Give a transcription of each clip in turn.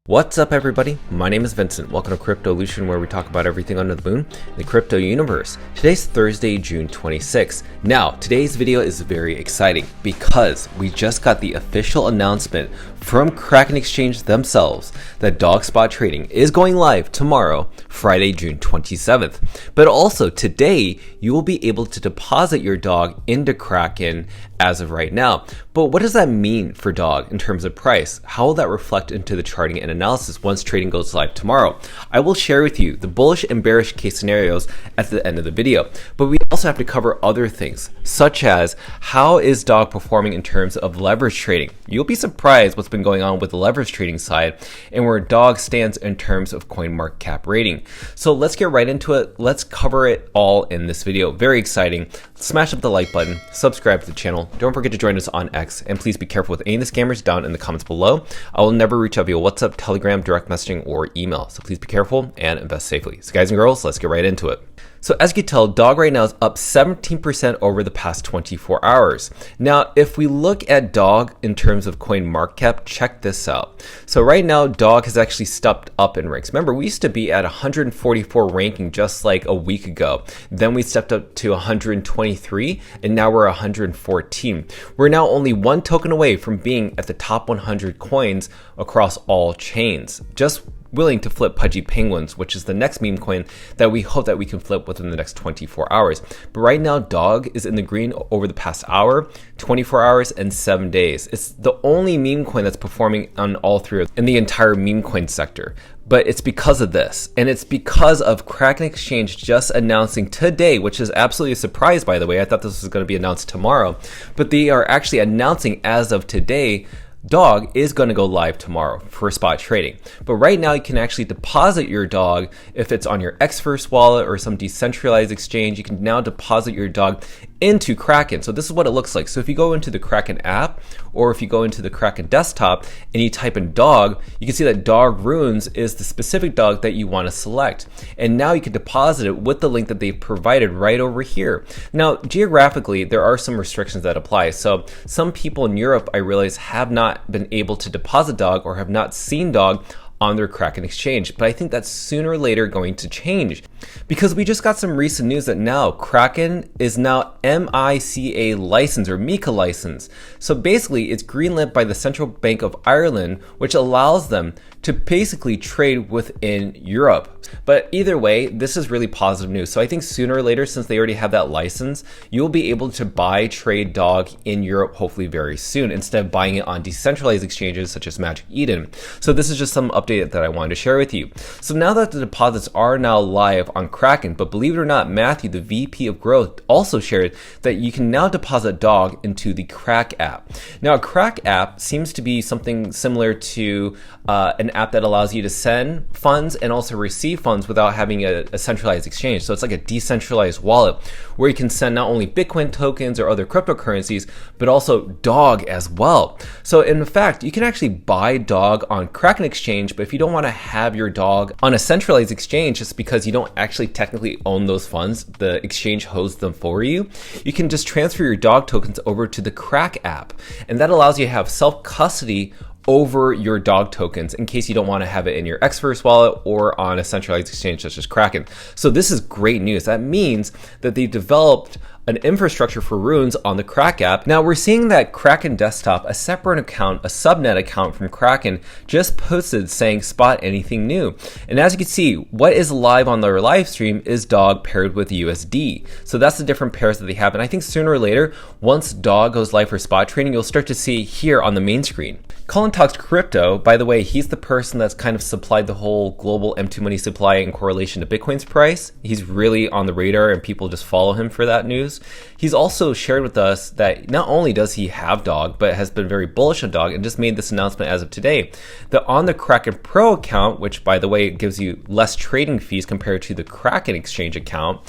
What's up everybody, my name is Vincent. Welcome to Cryptolution, where we talk about everything under the moon in the crypto universe. Today's Thursday, June 26th. Now, today's video is very exciting because we just got the official announcement from Kraken Exchange themselves that dog spot trading is going live tomorrow, Friday, June 27th. But also today, you will be able to deposit your dog into Kraken as of right now. But what does that mean for dog in terms of price? How will that reflect into the charting and analysis once trading goes live tomorrow? I will share with you the bullish and bearish case scenarios at the end of the video. But we also have to cover other things, such as how is dog performing in terms of leverage trading? You'll be surprised what's been going on with the leverage trading side and where dog stands in terms of CoinMarketCap rating. So let's get right into it. Let's cover it all in this video. Very exciting. Smash up the like button, subscribe to the channel. Don't forget to join us on X, and please be careful with any of the scammers down in the comments below. I will never reach out via WhatsApp, Telegram, direct messaging, or email. So please be careful and invest safely. So guys and girls, let's get right into it. So as you can tell, dog right now is up 17% over the past 24 hours. Now, if we look at dog in terms of CoinMarketCap, check this out. So right now, dog has actually stepped up in ranks. Remember, we used to be at 144 ranking just like a week ago. Then we stepped up to 123, and now we're 114. We're now only one token away from being at the top 100 coins across all chains. Just willing to flip Pudgy Penguins, which is the next meme coin that we hope that we can flip within the next 24 hours. But right now, dog is in the green over the past hour, 24 hours, and 7 days. It's the only meme coin that's performing on all three in the entire meme coin sector. But it's because of this, and it's because of Kraken Exchange just announcing today, which is absolutely a surprise, by the way. I thought this was going to be announced tomorrow, but they are actually announcing as of today dog is going to go live tomorrow for spot trading. But right now you can actually deposit your dog if it's on your Xverse wallet or some decentralized exchange. You can now deposit your dog into Kraken. So this is what it looks like. So if you go into the Kraken app, or if you go into the Kraken Desktop and you type in dog, you can see that dog runes is the specific dog that you want to select. And now you can deposit it with the link that they've provided right over here. Now, geographically, there are some restrictions that apply. So some people in Europe, I realize, have not been able to deposit dog or have not seen dog on their Kraken exchange, but I think that's sooner or later going to change because we just got some recent news that now Kraken is now MICA license or MICA license. So basically it's greenlit by the Central Bank of Ireland, which allows them to basically trade within Europe. But either way, this is really positive news. So I think sooner or later, since they already have that license, you'll be able to buy, trade dog in Europe hopefully very soon instead of buying it on decentralized exchanges such as Magic Eden. So this is just some update that I wanted to share with you. So now that the deposits are now live on Kraken, but believe it or not, Matthew, the VP of Growth, also shared that you can now deposit dog into the Kraken app. Now, a Kraken app seems to be something similar to an app that allows you to send funds and also receive funds without having a centralized exchange. So it's like a decentralized wallet where you can send not only Bitcoin tokens or other cryptocurrencies, but also dog as well. So in fact, you can actually buy dog on Kraken Exchange, but if you don't want to have your dog on a centralized exchange just because you don't actually technically own those funds, the exchange holds them for you, you can just transfer your dog tokens over to the Kraken app. And that allows you to have self-custody over your dog tokens in case you don't want to have it in your Xverse wallet or on a centralized exchange such as Kraken. So this is great news. That means that they've developed an infrastructure for runes on the Kraken app. Now we're seeing that Kraken Desktop, a separate account, a subnet account from Kraken, just posted saying spot anything new. And as you can see, what is live on their live stream is dog paired with USD. So that's the different pairs that they have. And I think sooner or later, once dog goes live for spot trading, you'll start to see here on the main screen. Colin Talks Crypto, by the way, he's the person that's kind of supplied the whole global M2 money supply in correlation to Bitcoin's price. He's really on the radar and people just follow him for that news. He's also shared with us that not only does he have dog, but has been very bullish on dog and just made this announcement as of today that on the Kraken Pro account, which by the way gives you less trading fees compared to the Kraken Exchange account,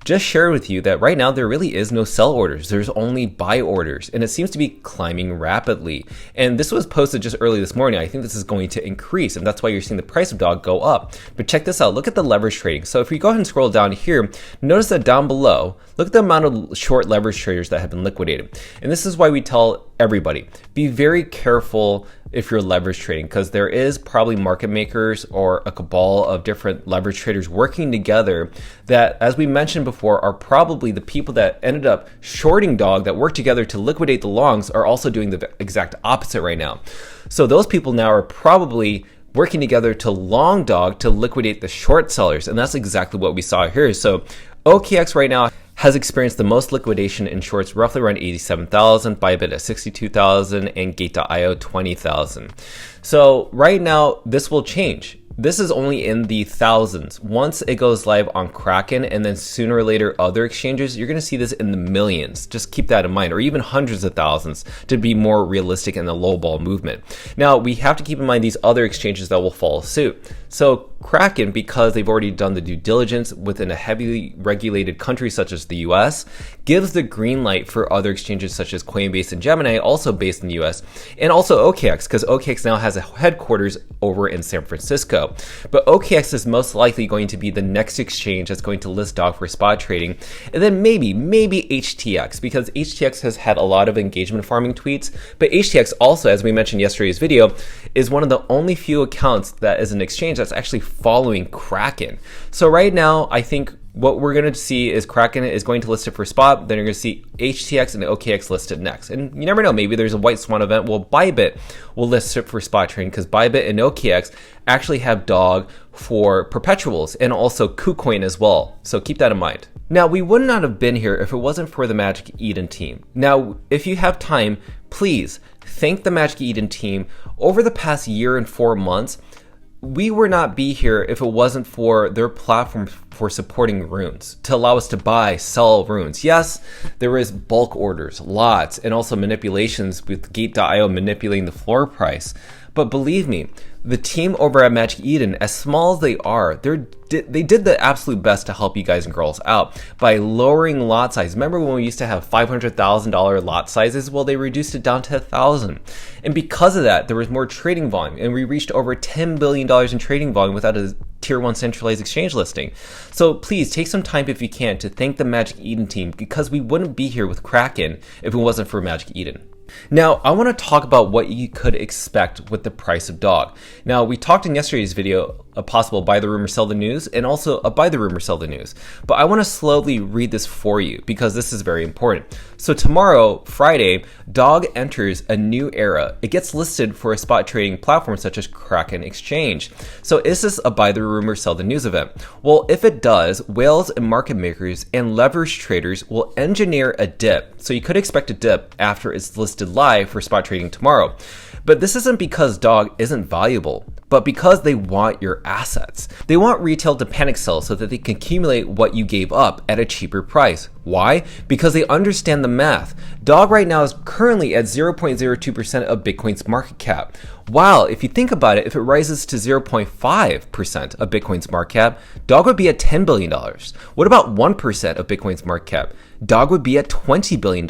just shared with you that right now there really is no sell orders. There's only buy orders, and it seems to be climbing rapidly. And this was posted just early this morning. I think this is going to increase, and that's why you're seeing the price of dog go up. But check this out. Look at the leverage trading. So if we go ahead and scroll down here, notice that down below, look at the amount of short leverage traders that have been liquidated. And this is why we tell everybody, be very careful if you're leverage trading, because there is probably market makers or a cabal of different leverage traders working together that, as we mentioned before, are probably the people that ended up shorting dog that worked together to liquidate the longs are also doing the exact opposite right now. So those people now are probably working together to long dog to liquidate the short sellers, and that's exactly what we saw here. So OKX right now has experienced the most liquidation in shorts, roughly around 87,000, Bybit at 62,000, and Gate.io 20,000. So right now, this will change. This is only in the thousands. Once it goes live on Kraken and then sooner or later other exchanges, you're going to see this in the millions. Just keep that in mind, or even hundreds of thousands to be more realistic in the low ball movement. Now, we have to keep in mind these other exchanges that will follow suit. So Kraken, because they've already done the due diligence within a heavily regulated country such as the US, gives the green light for other exchanges such as Coinbase and Gemini, also based in the US, and also OKX, because OKX now has a headquarters over in San Francisco. But OKX is most likely going to be the next exchange that's going to list dog for spot trading, and then maybe HTX, because HTX has had a lot of engagement farming tweets, but HTX also, as we mentioned in yesterday's video, is one of the only few accounts that is an exchange that's actually following Kraken. So right now, I think what we're going to see is Kraken is going to list it for spot, then you're going to see HTX and OKX listed next. And you never know, maybe there's a white swan event. Well, Bybit will list it for spot trading, because Bybit and OKX actually have dog for perpetuals and also KuCoin as well. So keep that in mind. Now, we would not have been here if it wasn't for the Magic Eden team. Now, if you have time, please thank the Magic Eden team. Over the past year and 4 months, we would not be here if it wasn't for their platform for supporting runes, to allow us to buy, sell runes. Yes, there is bulk orders, lots, and also manipulations with Gate.io manipulating the floor price. But believe me, the team over at Magic Eden, as small as they are, they did the absolute best to help you guys and girls out by lowering lot size. Remember when we used to have $500,000 lot sizes? Well, they reduced it down to 1,000. And because of that, there was more trading volume, and we reached over $10 billion in trading volume without a tier 1 centralized exchange listing. So please take some time if you can to thank the Magic Eden team, because we wouldn't be here with Kraken if it wasn't for Magic Eden. Now, I want to talk about what you could expect with the price of dog. Now, we talked in yesterday's video a possible buy the rumor, sell the news, and also a buy the rumor, sell the news. But I want to slowly read this for you because this is very important. So tomorrow, Friday, dog enters a new era. It gets listed for a spot trading platform such as Kraken Exchange. So is this a buy the rumor, sell the news event? Well, if it does, whales and market makers and leverage traders will engineer a dip. So you could expect a dip after it's listed live for spot trading tomorrow. But this isn't because dog isn't valuable, but because they want your assets. They want retail to panic sell so that they can accumulate what you gave up at a cheaper price. Why? Because they understand the math. Dog right now is currently at 0.02% of Bitcoin's market cap. While if you think about it, if it rises to 0.5% of Bitcoin's market cap, dog would be at $10 billion. What about 1% of Bitcoin's market cap? Dog would be at $20 billion.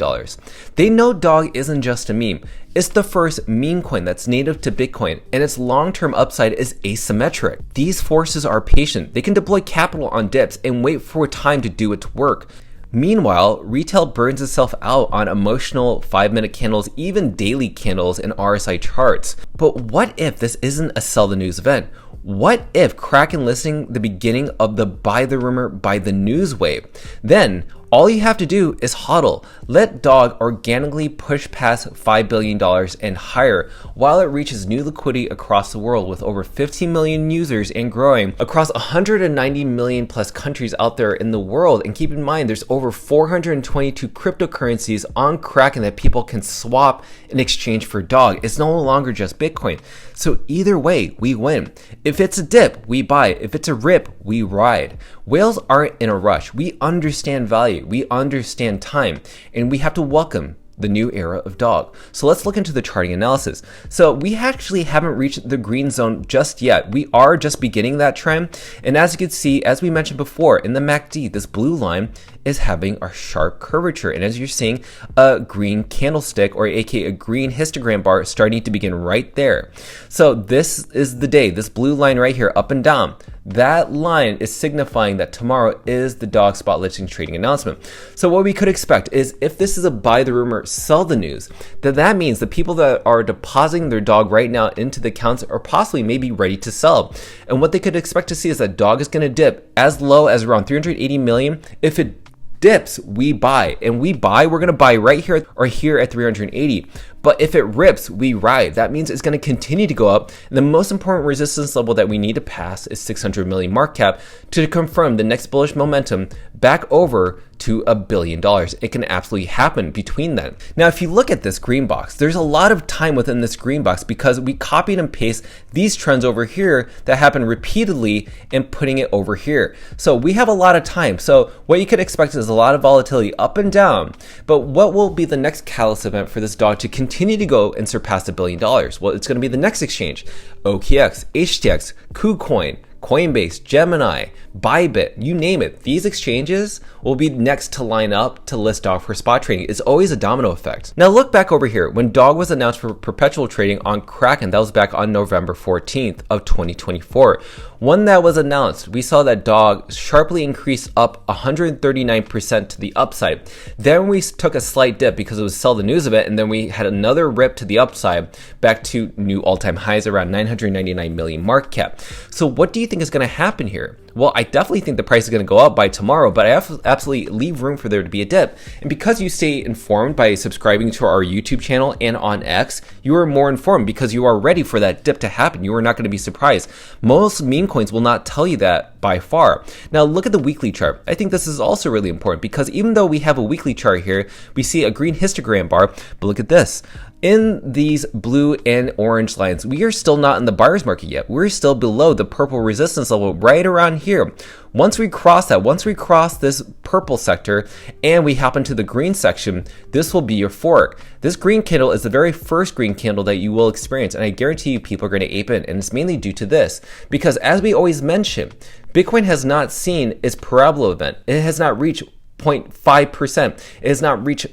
They know dog isn't just a meme. It's the first meme coin that's native to Bitcoin, and its long-term upside is asymmetric. These forces are patient. They can deploy capital on dips and wait for time to do its work. Meanwhile, retail burns itself out on emotional 5-minute candles, even daily candles and RSI charts. But what if this isn't a sell the news event? What if Kraken listing the beginning of the buy the rumor, buy the news wave? Then all you have to do is hodl. Let dog organically push past $5 billion and higher while it reaches new liquidity across the world with over 15 million users and growing across 190 million plus countries out there in the world. And keep in mind, there's over 422 cryptocurrencies on Kraken that people can swap in exchange for dog. It's no longer just Bitcoin. So either way, we win. If it's a dip, we buy. If it's a rip, we ride. Whales aren't in a rush. We understand value. We understand time, and we have to welcome the new era of dog. So let's look into the charting analysis. So we actually haven't reached the green zone just yet. We are just beginning that trend. And as you can see, as we mentioned before, in the MACD, this blue line is having a sharp curvature. And as you're seeing, a green candlestick, or aka a green histogram bar, starting to begin right there. So this is the day, this blue line right here, up and down. That line is signifying that tomorrow is the dog spot listing trading announcement. So what we could expect is, if this is a buy the rumor, sell the news, then that means the people that are depositing their dog right now into the accounts are possibly maybe ready to sell. And what they could expect to see is that dog is going to dip as low as around 380 million. If it dips, we buy, and we're going to buy right here or here at 380. But if it rips, we ride. That means it's going to continue to go up. And the most important resistance level that we need to pass is 600 million market cap to confirm the next bullish momentum back over to $1 billion. It can absolutely happen between then. Now, if you look at this green box, there's a lot of time within this green box because we copied and paste these trends over here that happen repeatedly and putting it over here. So we have a lot of time. So what you could expect is a lot of volatility up and down. But what will be the next catalyst event for this dog to continue to go and surpass $1 billion? Well, it's going to be the next exchange. OKX, HTX, KuCoin, Coinbase, Gemini, Bybit, you name it. These exchanges will be next to line up to list dog for spot trading. It's always a domino effect. Now look back over here. When dog was announced for perpetual trading on Kraken, that was back on November 14th of 2024. When that was announced, we saw that dog sharply increase up 139% to the upside. Then we took a slight dip because it was sell the news event, and then we had another rip to the upside back to new all-time highs around 999 million market cap. So what do you think is going to happen here? Well, I definitely think the price is going to go up by tomorrow, but I absolutely leave room for there to be a dip. And because you stay informed by subscribing to our YouTube channel and on X, you are more informed because you are ready for that dip to happen. You are not going to be surprised. Most meme coins will not tell you that by far. Now look at the weekly chart. I think this is also really important because even though we have a weekly chart here, we see a green histogram bar, but look at this. In these blue and orange lines, we are still not in the buyer's market yet. We're still below the purple resistance level right around here. Once we cross that, once we cross this purple sector and we hop into the green section, this will be your fork. This green candle is the very first green candle that you will experience, and I guarantee you people are going to ape it, and it's mainly due to this. Because as we always mention, Bitcoin has not seen its Parabo event. It has not reached 0.5%. It has not reached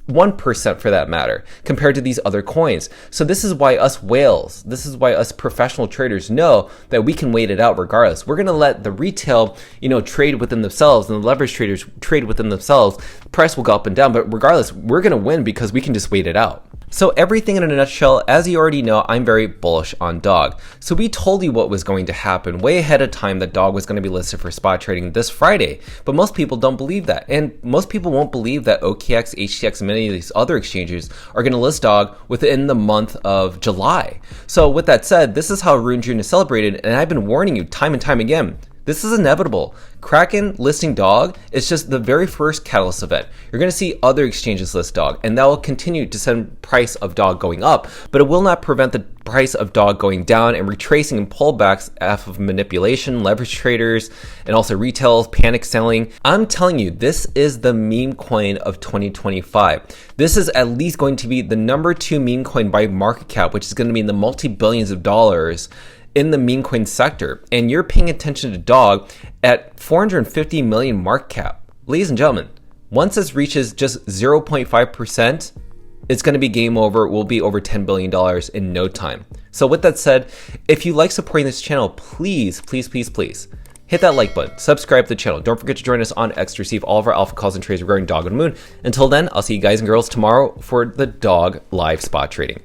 1% for that matter, compared to these other coins. So this is why us whales, this is why us professional traders know that we can wait it out regardless. We're going to let the retail, trade within themselves, and the leverage traders trade within themselves. The price will go up and down, but regardless, we're going to win because we can just wait it out. So everything in a nutshell, as you already know, I'm very bullish on dog. So we told you what was going to happen way ahead of time, that dog was going to be listed for spot trading this Friday. But most people don't believe that. And most people won't believe that OKX, HTX, and many of these other exchanges are going to list dog within the month of July. So with that said, this is how Rune June is celebrated. And I've been warning you time and time again. This is inevitable. Kraken listing dog is just the very first catalyst event. You're going to see other exchanges list dog, and that will continue to send price of dog going up, but it will not prevent the price of dog going down and retracing and pullbacks off of manipulation, leverage traders, and also retail panic selling. I'm telling you, this is the meme coin of 2025. This is at least going to be the number 2 meme coin by market cap, which is going to be in the multi-billions of dollars in the meme coin sector. And you're paying attention to dog at 450 million market cap. Ladies and gentlemen, once this reaches just 0.5%, it's going to be game over. We'll be over $10 billion in no time. So with that said, if you like supporting this channel, please hit that like button, subscribe to the channel. Don't forget to join us on X to receive all of our alpha calls and trades regarding dog and moon. Until then, I'll see you guys and girls tomorrow for the dog live spot trading.